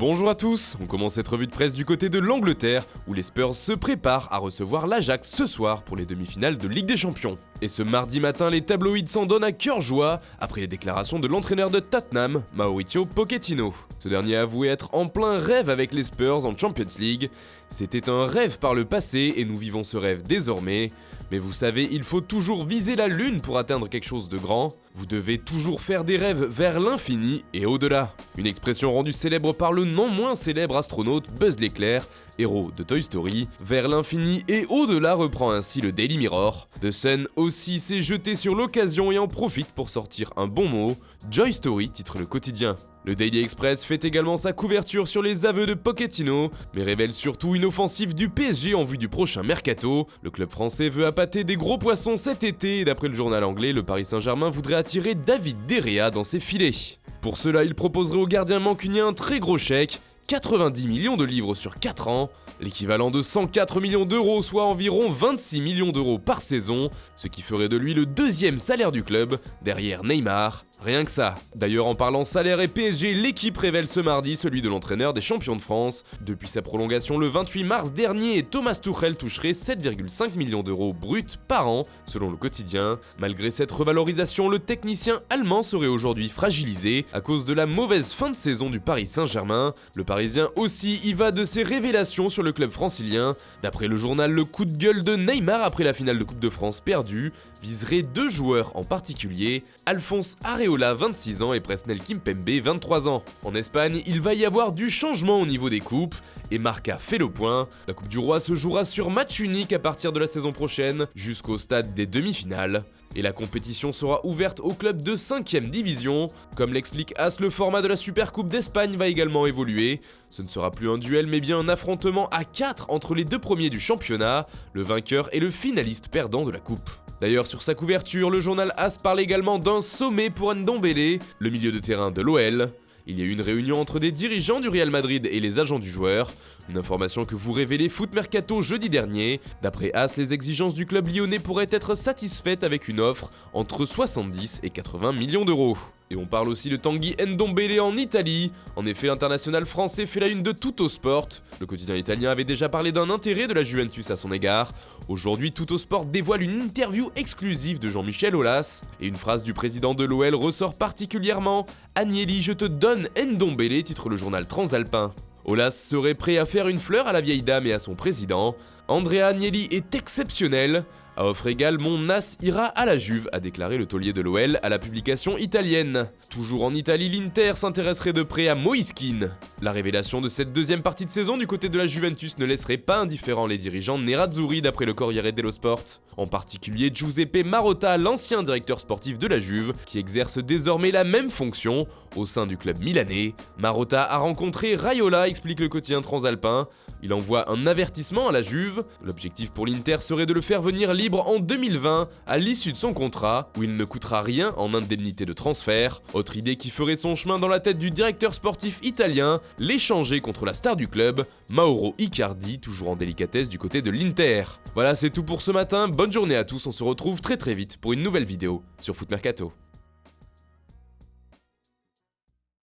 Bonjour à tous, on commence cette revue de presse du côté de l'Angleterre, où les Spurs se préparent à recevoir l'Ajax ce soir pour les demi-finales de Ligue des Champions. Et ce mardi matin, les tabloïds s'en donnent à cœur joie après les déclarations de l'entraîneur de Tottenham, Mauricio Pochettino. Ce dernier a avoué être en plein rêve avec les Spurs en Champions League. C'était un rêve par le passé et nous vivons ce rêve désormais. Mais vous savez, il faut toujours viser la lune pour atteindre quelque chose de grand. Vous devez toujours faire des rêves vers l'infini et au-delà. Une expression rendue célèbre par le non moins célèbre astronaute Buzz l'éclair, héros de Toy Story. Vers l'infini et au-delà reprend ainsi le Daily Mirror. The Sun aussi s'est jeté sur l'occasion et en profite pour sortir un bon mot. Joy Story titre le quotidien. Le Daily Express fait également sa couverture sur les aveux de Pochettino, mais révèle surtout une offensive du PSG en vue du prochain mercato. Le club français veut appâter des gros poissons cet été et d'après le journal anglais, le Paris Saint-Germain voudrait attirer David De Gea dans ses filets. Pour cela, il proposerait au gardien mancunien un très gros chèque, 90 millions de livres sur 4 ans, l'équivalent de 104 millions d'euros, soit environ 26 millions d'euros par saison, ce qui ferait de lui le deuxième salaire du club, derrière Neymar. Rien que ça. D'ailleurs, en parlant salaire et PSG, l'équipe révèle ce mardi celui de l'entraîneur des champions de France. Depuis sa prolongation le 28 mars dernier, Thomas Tuchel toucherait 7,5 millions d'euros bruts par an, selon le quotidien. Malgré cette revalorisation, le technicien allemand serait aujourd'hui fragilisé à cause de la mauvaise fin de saison du Paris Saint-Germain. Le Parisien aussi y va de ses révélations sur le club francilien. D'après le journal, le coup de gueule de Neymar après la finale de Coupe de France perdue viserait deux joueurs en particulier, Alphonse Areola, 26 ans, et Presnel Kimpembe, 23 ans. En Espagne, il va y avoir du changement au niveau des coupes, et Marca fait le point. La Coupe du Roi se jouera sur match unique à partir de la saison prochaine, jusqu'au stade des demi-finales. Et la compétition sera ouverte aux clubs de 5ème division. Comme l'explique As, le format de la Supercoupe d'Espagne va également évoluer. Ce ne sera plus un duel mais bien un affrontement à 4 entre les deux premiers du championnat, le vainqueur et le finaliste perdant de la coupe. D'ailleurs, sur sa couverture, le journal As parle également d'un sommet pour Ndombele, le milieu de terrain de l'OL. Il y a eu une réunion entre des dirigeants du Real Madrid et les agents du joueur, une information que vous révélez Foot Mercato jeudi dernier. D'après As, les exigences du club lyonnais pourraient être satisfaites avec une offre entre 70 et 80 millions d'euros. Et on parle aussi de Tanguy Ndombele en Italie. En effet, l'international français fait la une de Tuttosport. Le quotidien italien avait déjà parlé d'un intérêt de la Juventus à son égard. Aujourd'hui, Tuttosport dévoile une interview exclusive de Jean-Michel Aulas. Et une phrase du président de l'OL ressort particulièrement. « Agnelli, je te donne Ndombele », titre le journal transalpin. Aulas serait prêt à faire une fleur à la vieille dame et à son président. Andrea Agnelli est exceptionnel. À offre égale, mon as ira à la Juve, a déclaré le taulier de l'OL à la publication italienne. Toujours en Italie, l'Inter s'intéresserait de près à Moïse Kean. La révélation de cette deuxième partie de saison du côté de la Juventus ne laisserait pas indifférents les dirigeants nerazzurri d'après le Corriere dello Sport. En particulier Giuseppe Marotta, l'ancien directeur sportif de la Juve, qui exerce désormais la même fonction au sein du club milanais. Marotta a rencontré Raiola, explique le quotidien transalpin. Il envoie un avertissement à la Juve. L'objectif pour l'Inter serait de le faire venir libre en 2020, à l'issue de son contrat, où il ne coûtera rien en indemnité de transfert. Autre idée qui ferait son chemin dans la tête du directeur sportif italien, l'échanger contre la star du club, Mauro Icardi, toujours en délicatesse du côté de l'Inter. Voilà, c'est tout pour ce matin, bonne journée à tous, on se retrouve très vite pour une nouvelle vidéo sur Foot Mercato.